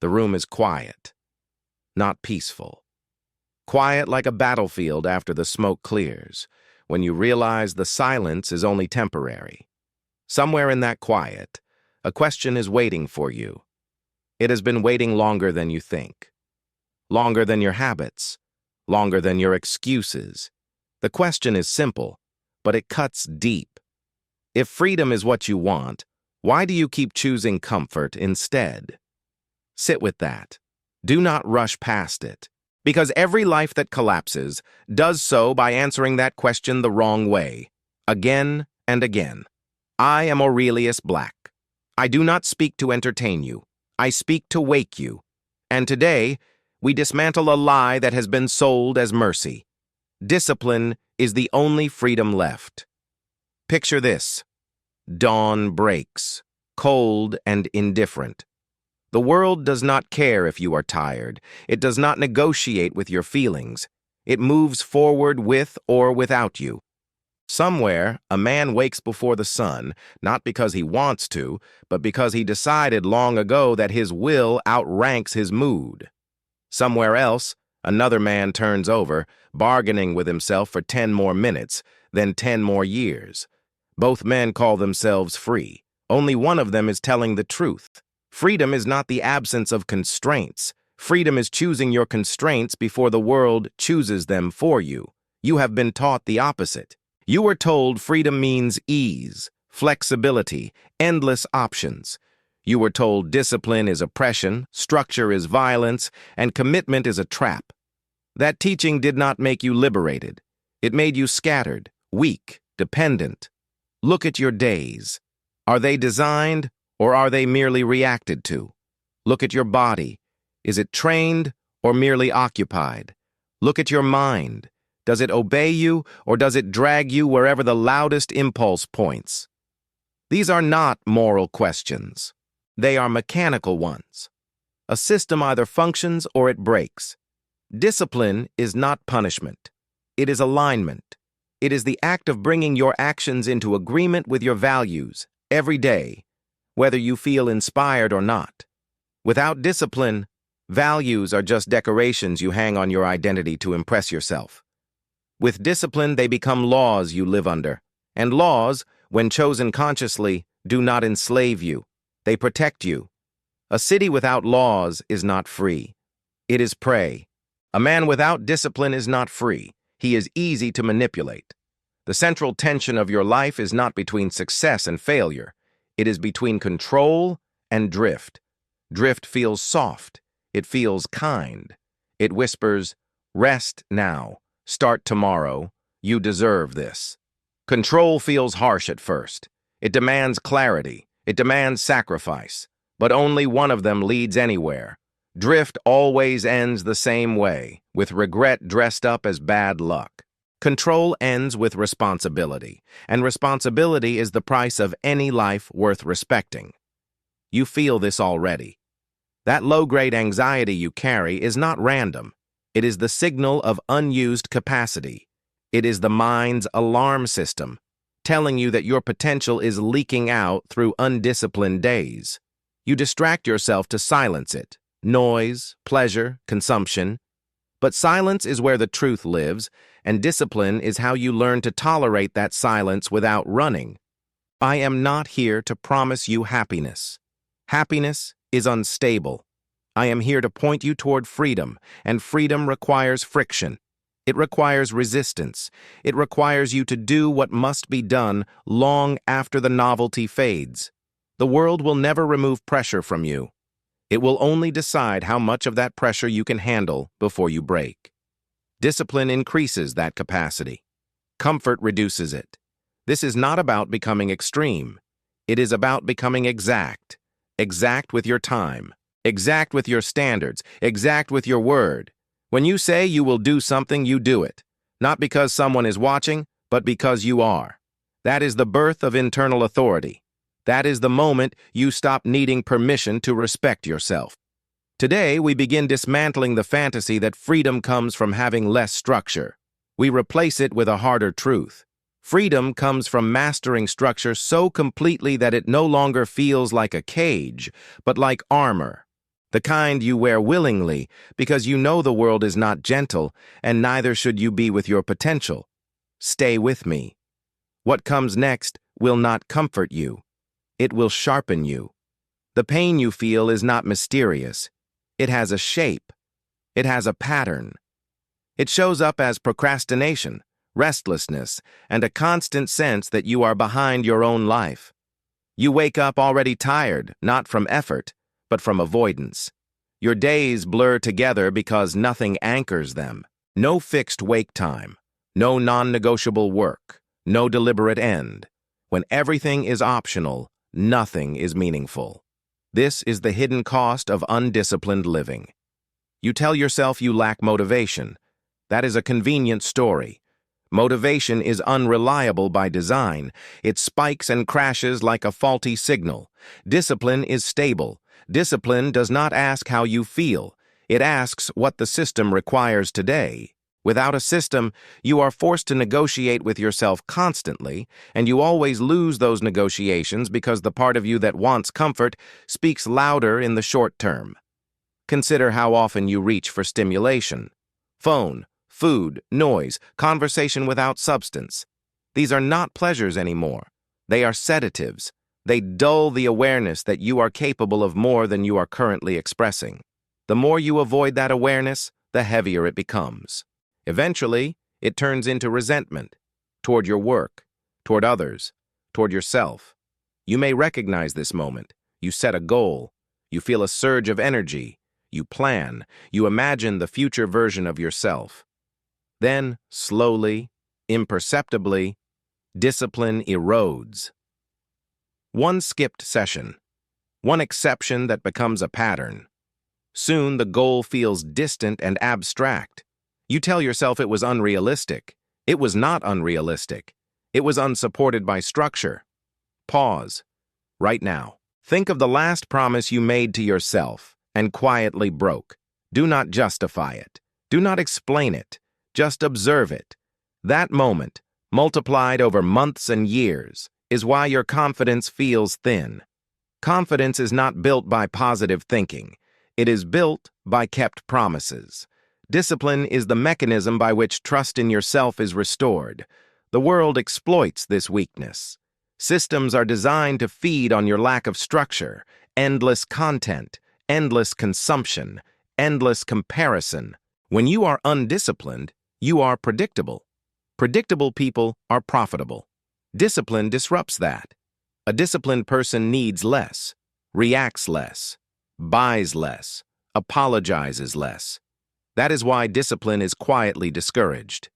The room is quiet, not peaceful. Quiet like a battlefield after the smoke clears, when you realize the silence is only temporary. Somewhere in that quiet, a question is waiting for you. It has been waiting longer than you think. Longer than your habits. Longer than your excuses. The question is simple, but it cuts deep. If freedom is what you want, why do you keep choosing comfort instead? Sit with that. Do not rush past it. Because every life that collapses does so by answering that question the wrong way, again and again. I am Aurelius Black. I do not speak to entertain you. I speak to wake you. And today, we dismantle a lie that has been sold as mercy. Discipline is the only freedom left. Picture this. Dawn breaks, cold and indifferent. The world does not care if you are tired. It does not negotiate with your feelings. It moves forward with or without you. Somewhere, a man wakes before the sun, not because he wants to, but because he decided long ago that his will outranks his mood. Somewhere else, another man turns over, bargaining with himself for 10 more minutes, then 10 more years. Both men call themselves free. Only one of them is telling the truth. Freedom is not the absence of constraints. Freedom is choosing your constraints before the world chooses them for you. You have been taught the opposite. You were told freedom means ease, flexibility, endless options. You were told discipline is oppression, structure is violence, and commitment is a trap. That teaching did not make you liberated. It made you scattered, weak, dependent. Look at your days. Are they designed, or are they merely reacted to? Look at your body. Is it trained or merely occupied? Look at your mind. Does it obey you, or does it drag you wherever the loudest impulse points? These are not moral questions. They are mechanical ones. A system either functions or it breaks. Discipline is not punishment. It is alignment. It is the act of bringing your actions into agreement with your values every day, whether you feel inspired or not. Without discipline, values are just decorations you hang on your identity to impress yourself. With discipline, they become laws you live under. And laws, when chosen consciously, do not enslave you. They protect you. A city without laws is not free. It is prey. A man without discipline is not free. He is easy to manipulate. The central tension of your life is not between success and failure. It is between control and drift. Drift feels soft. It feels kind. It whispers, rest now. Start tomorrow. You deserve this. Control feels harsh at first. It demands clarity. It demands sacrifice. But only one of them leads anywhere. Drift always ends the same way, with regret dressed up as bad luck. Control ends with responsibility, and responsibility is the price of any life worth respecting. You feel this already. That low-grade anxiety you carry is not random. It is the signal of unused capacity. It is the mind's alarm system, telling you that your potential is leaking out through undisciplined days. You distract yourself to silence it. Noise, pleasure, consumption. But silence is where the truth lives, and discipline is how you learn to tolerate that silence without running. I am not here to promise you happiness. Happiness is unstable. I am here to point you toward freedom, and freedom requires friction. It requires resistance. It requires you to do what must be done long after the novelty fades. The world will never remove pressure from you. It will only decide how much of that pressure you can handle before you break. Discipline increases that capacity. Comfort reduces it. This is not about becoming extreme. It is about becoming exact. Exact with your time. Exact with your standards. Exact with your word. When you say you will do something, you do it. Not because someone is watching, but because you are. That is the birth of internal authority. That is the moment you stop needing permission to respect yourself. Today, we begin dismantling the fantasy that freedom comes from having less structure. We replace it with a harder truth. Freedom comes from mastering structure so completely that it no longer feels like a cage, but like armor. The kind you wear willingly because you know the world is not gentle, and neither should you be with your potential. Stay with me. What comes next will not comfort you. It will sharpen you. The pain you feel is not mysterious. It has a shape. It has a pattern. It shows up as procrastination, restlessness, and a constant sense that you are behind your own life. You wake up already tired, not from effort, but from avoidance. Your days blur together because nothing anchors them. No fixed wake time, no non-negotiable work, no deliberate end. When everything is optional, nothing is meaningful. This is the hidden cost of undisciplined living. You tell yourself you lack motivation. That is a convenient story. Motivation is unreliable by design. It spikes and crashes like a faulty signal. Discipline is stable. Discipline does not ask how you feel. It asks what the system requires today. Without a system, you are forced to negotiate with yourself constantly, and you always lose those negotiations because the part of you that wants comfort speaks louder in the short term. Consider how often you reach for stimulation. Phone, food, noise, conversation without substance. These are not pleasures anymore. They are sedatives. They dull the awareness that you are capable of more than you are currently expressing. The more you avoid that awareness, the heavier it becomes. Eventually, it turns into resentment toward your work, toward others, toward yourself. You may recognize this moment. You set a goal. You feel a surge of energy. You plan. You imagine the future version of yourself. Then, slowly, imperceptibly, discipline erodes. One skipped session. One exception that becomes a pattern. Soon the goal feels distant and abstract. You tell yourself it was unrealistic. It was not unrealistic. It was unsupported by structure. Pause. Right now. Think of the last promise you made to yourself and quietly broke. Do not justify it. Do not explain it. Just observe it. That moment, multiplied over months and years, is why your confidence feels thin. Confidence is not built by positive thinking. It is built by kept promises. Discipline is the mechanism by which trust in yourself is restored. The world exploits this weakness. Systems are designed to feed on your lack of structure, endless content, endless consumption, endless comparison. When you are undisciplined, you are predictable. Predictable people are profitable. Discipline disrupts that. A disciplined person needs less, reacts less, buys less, apologizes less. That is why discipline is quietly discouraged.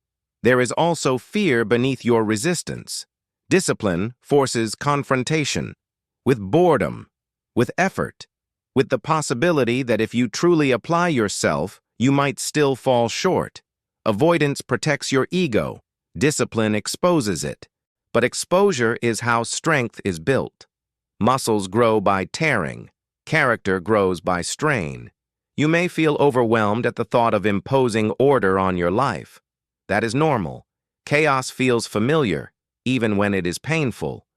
There is also fear beneath your resistance. Discipline forces confrontation, with boredom, with effort, with the possibility that if you truly apply yourself, you might still fall short. Avoidance protects your ego. Discipline exposes it. But exposure is how strength is built. Muscles grow by tearing. Character grows by strain. You may feel overwhelmed at the thought of imposing order on your life. That is normal. Chaos feels familiar, even when it is painful.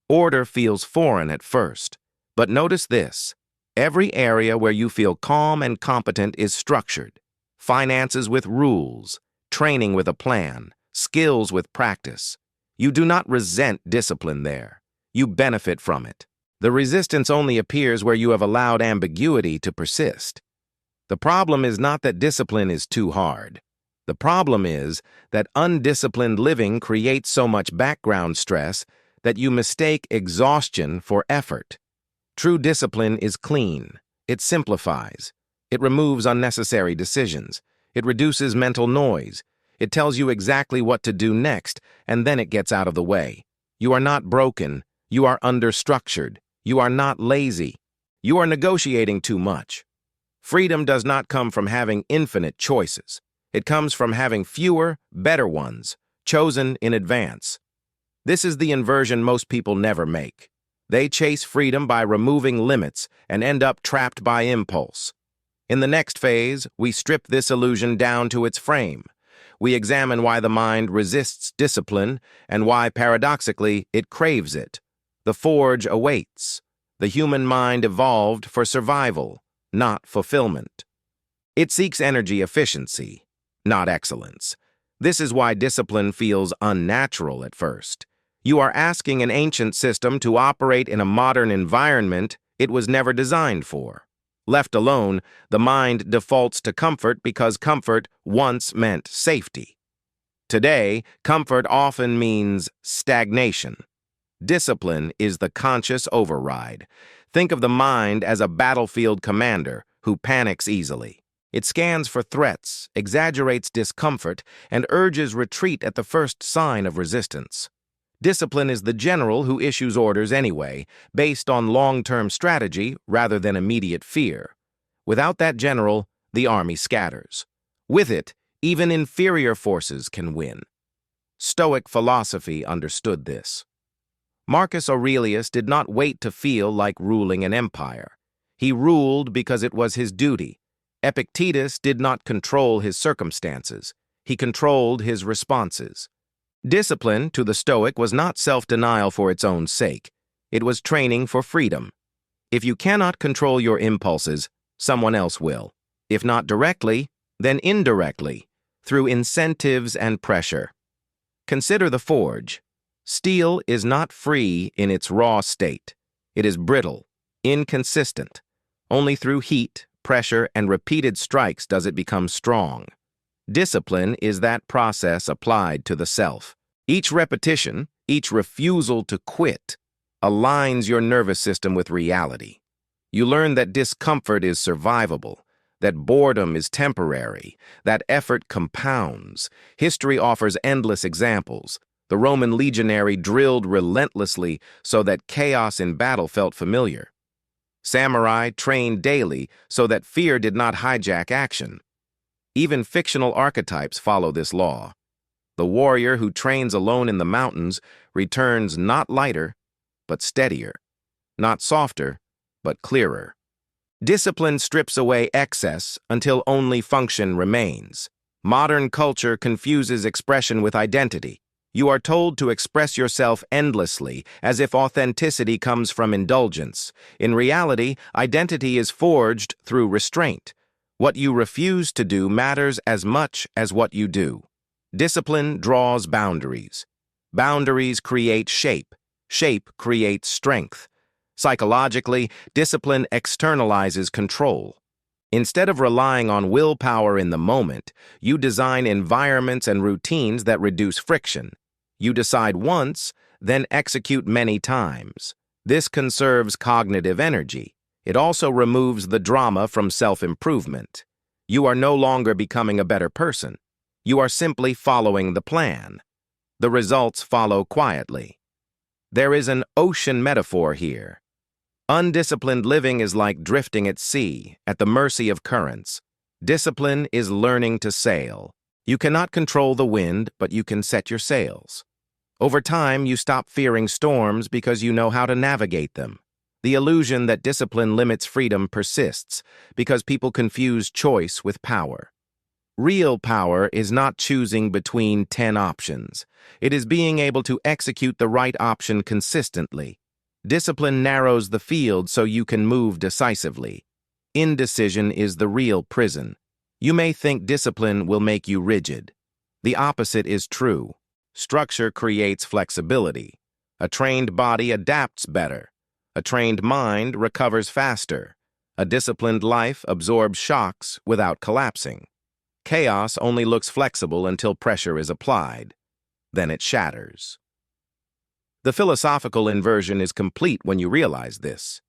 Order feels foreign at first. But notice this. Every area where you feel calm and competent is structured. Finances with rules, training with a plan, skills with practice. You do not resent discipline there. You benefit from it. The resistance only appears where you have allowed ambiguity to persist. The problem is not that discipline is too hard. The problem is that undisciplined living creates so much background stress that you mistake exhaustion for effort. True discipline is clean. It simplifies. It removes unnecessary decisions. It reduces mental noise. It tells you exactly what to do next, and then it gets out of the way. You are not broken. You are understructured. You are not lazy. You are negotiating too much. Freedom does not come from having infinite choices. It comes from having fewer, better ones, chosen in advance. This is the inversion most people never make. They chase freedom by removing limits and end up trapped by impulse. In the next phase, we strip this illusion down to its frame. We examine why the mind resists discipline and why, paradoxically, it craves it. The forge awaits. The human mind evolved for survival. not fulfillment. It seeks energy efficiency, not excellence. This is why discipline feels unnatural at first. You are asking an ancient system to operate in a modern environment it was never designed for. Left alone, the mind defaults to comfort because comfort once meant safety. Today, comfort often means stagnation. Discipline is the conscious override. Think of the mind as a battlefield commander who panics easily. It scans for threats, exaggerates discomfort, and urges retreat at the first sign of resistance. Discipline is the general who issues orders anyway, based on long-term strategy rather than immediate fear. Without that general, the army scatters. With it, even inferior forces can win. Stoic philosophy understood this. Marcus Aurelius did not wait to feel like ruling an empire. He ruled because it was his duty. Epictetus did not control his circumstances. He controlled his responses. Discipline, to the Stoic, was not self-denial for its own sake. It was training for freedom. If you cannot control your impulses, someone else will. If not directly, then indirectly, through incentives and pressure. Consider the forge. Steel is not free in its raw state. It is brittle, inconsistent. Only through heat, pressure, and repeated strikes does it become strong. Discipline is that process applied to the self. Each repetition, each refusal to quit, aligns your nervous system with reality. You learn that discomfort is survivable, that boredom is temporary, that effort compounds. History offers endless examples. The Roman legionary drilled relentlessly so that chaos in battle felt familiar. Samurai trained daily so that fear did not hijack action. Even fictional archetypes follow this law. The warrior who trains alone in the mountains returns not lighter, but steadier, not softer, but clearer. Discipline strips away excess until only function remains. Modern culture confuses expression with identity. You are told to express yourself endlessly, as if authenticity comes from indulgence. In reality, identity is forged through restraint. What you refuse to do matters as much as what you do. Discipline draws boundaries. Boundaries create shape. Shape creates strength. Psychologically, discipline externalizes control. Instead of relying on willpower in the moment, you design environments and routines that reduce friction. You decide once, then execute many times. This conserves cognitive energy. It also removes the drama from self-improvement. You are no longer becoming a better person. You are simply following the plan. The results follow quietly. There is an ocean metaphor here. Undisciplined living is like drifting at sea, at the mercy of currents. Discipline is learning to sail. You cannot control the wind, but you can set your sails. Over time, you stop fearing storms because you know how to navigate them. The illusion that discipline limits freedom persists because people confuse choice with power. Real power is not choosing between 10 options. It is being able to execute the right option consistently. Discipline narrows the field so you can move decisively. Indecision is the real prison. You may think discipline will make you rigid. The opposite is true. Structure creates flexibility. A trained body adapts better. A trained mind recovers faster. A disciplined life absorbs shocks without collapsing. Chaos only looks flexible until pressure is applied. Then it shatters. The philosophical inversion is complete when you realize this.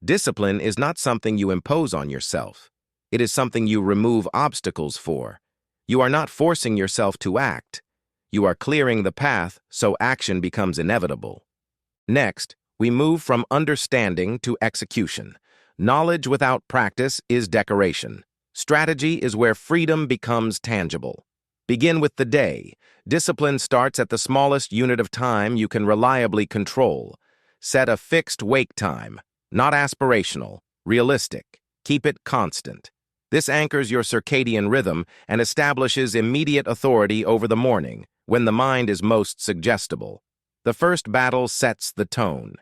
Discipline is not something you impose on yourself. It is something you remove obstacles for. You are not forcing yourself to act. You are clearing the path so action becomes inevitable. Next, we move from understanding to execution. Knowledge without practice is decoration. Strategy is where freedom becomes tangible. Begin with the day. Discipline starts at the smallest unit of time you can reliably control. Set a fixed wake time, not aspirational, realistic. Keep it constant. This anchors your circadian rhythm and establishes immediate authority over the morning, when the mind is most suggestible. The first battle sets the tone.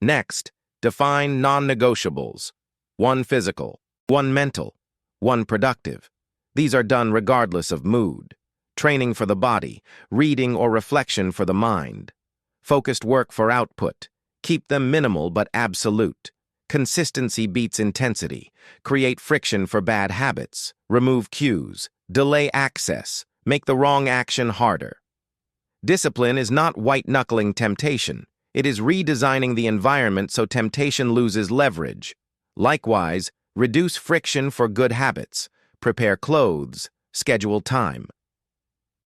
Next, define non-negotiables. 1. Physical. one mental, one productive. These are done regardless of mood. Training for the body, reading or reflection for the mind. Focused work for output. Keep them minimal but absolute. Consistency beats intensity. Create friction for bad habits. Remove cues. Delay access. Make the wrong action harder. Discipline is not white-knuckling temptation. It is redesigning the environment so temptation loses leverage. Likewise, reduce friction for good habits. Prepare clothes. Schedule time.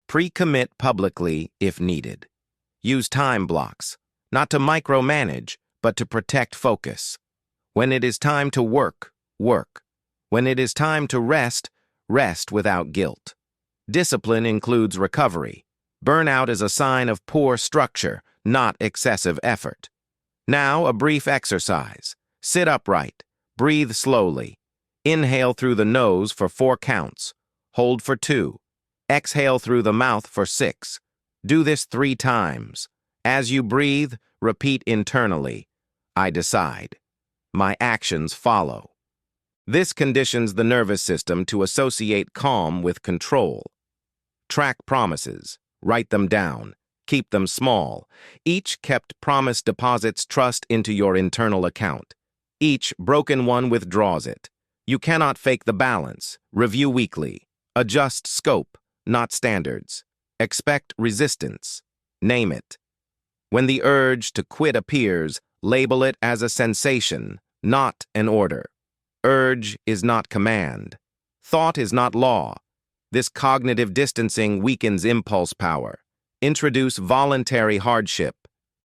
Pre-commit publicly if needed. Use time blocks, not to micromanage, but to protect focus. When it is time to work, work. When it is time to rest, rest without guilt. Discipline includes recovery. Burnout is a sign of poor structure, not excessive effort. Now, a brief exercise. Sit upright. Breathe slowly. Inhale through the nose for 4 counts. Hold for 2. Exhale through the mouth for 6. Do this 3 times. As you breathe, repeat internally. I decide. My actions follow. This conditions the nervous system to associate calm with control. Track promises. Write them down. Keep them small. Each kept promise deposits trust into your internal account. Each broken one withdraws it. You cannot fake the balance. Review weekly. Adjust scope, not standards. Expect resistance. Name it. When the urge to quit appears, label it as a sensation, not an order. Urge is not command. Thought is not law. This cognitive distancing weakens impulse power. Introduce voluntary hardship,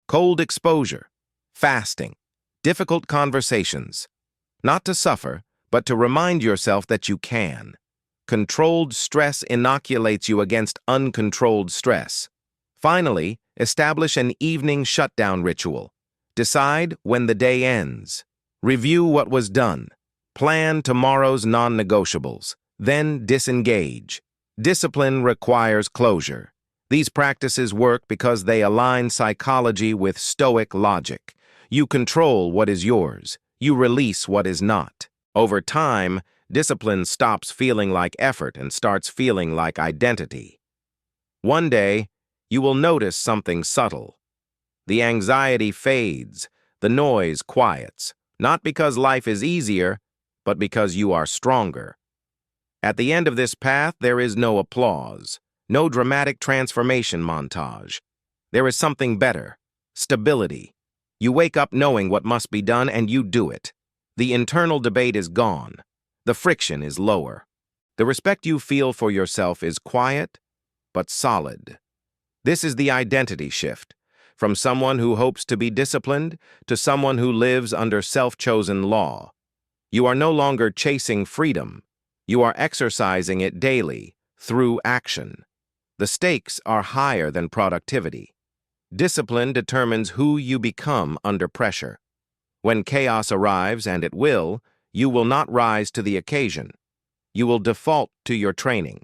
cold exposure, fasting, difficult conversations. Not to suffer, but to remind yourself that you can. Controlled stress inoculates you against uncontrolled stress. Finally, establish an evening shutdown ritual. Decide when the day ends. Review what was done. Plan tomorrow's non-negotiables. Then disengage. Discipline requires closure. These practices work because they align psychology with Stoic logic. You control what is yours. You release what is not. Over time, discipline stops feeling like effort and starts feeling like identity. One day, you will notice something subtle. The anxiety fades, the noise quiets, not because life is easier, but because you are stronger. At the end of this path, there is no applause, no dramatic transformation montage. There is something better, stability. You wake up knowing what must be done and you do it. The internal debate is gone. The friction is lower. The respect you feel for yourself is quiet, but solid. This is the identity shift, from someone who hopes to be disciplined to someone who lives under self-chosen law. You are no longer chasing freedom. You are exercising it daily, through action. The stakes are higher than productivity. Discipline determines who you become under pressure. When chaos arrives, and it will not rise to the occasion. You will default to your training.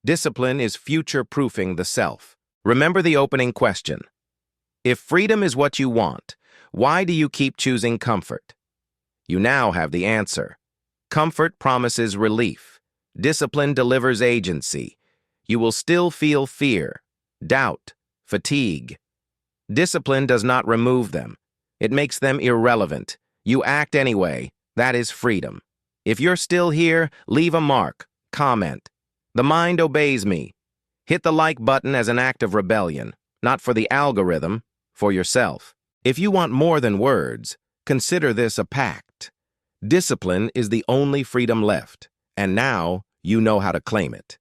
Discipline is future-proofing the self. Remember the opening question. If freedom is what you want, why do you keep choosing comfort? You now have the answer. Comfort promises relief. Discipline delivers agency. You will still feel fear, doubt, fatigue. Discipline does not remove them. It makes them irrelevant. You act anyway. That is freedom. If you're still here, leave a mark, comment. The mind obeys me. Hit the like button as an act of rebellion, not for the algorithm, for yourself. If you want more than words, consider this a pact. Discipline is the only freedom left, and now you know how to claim it.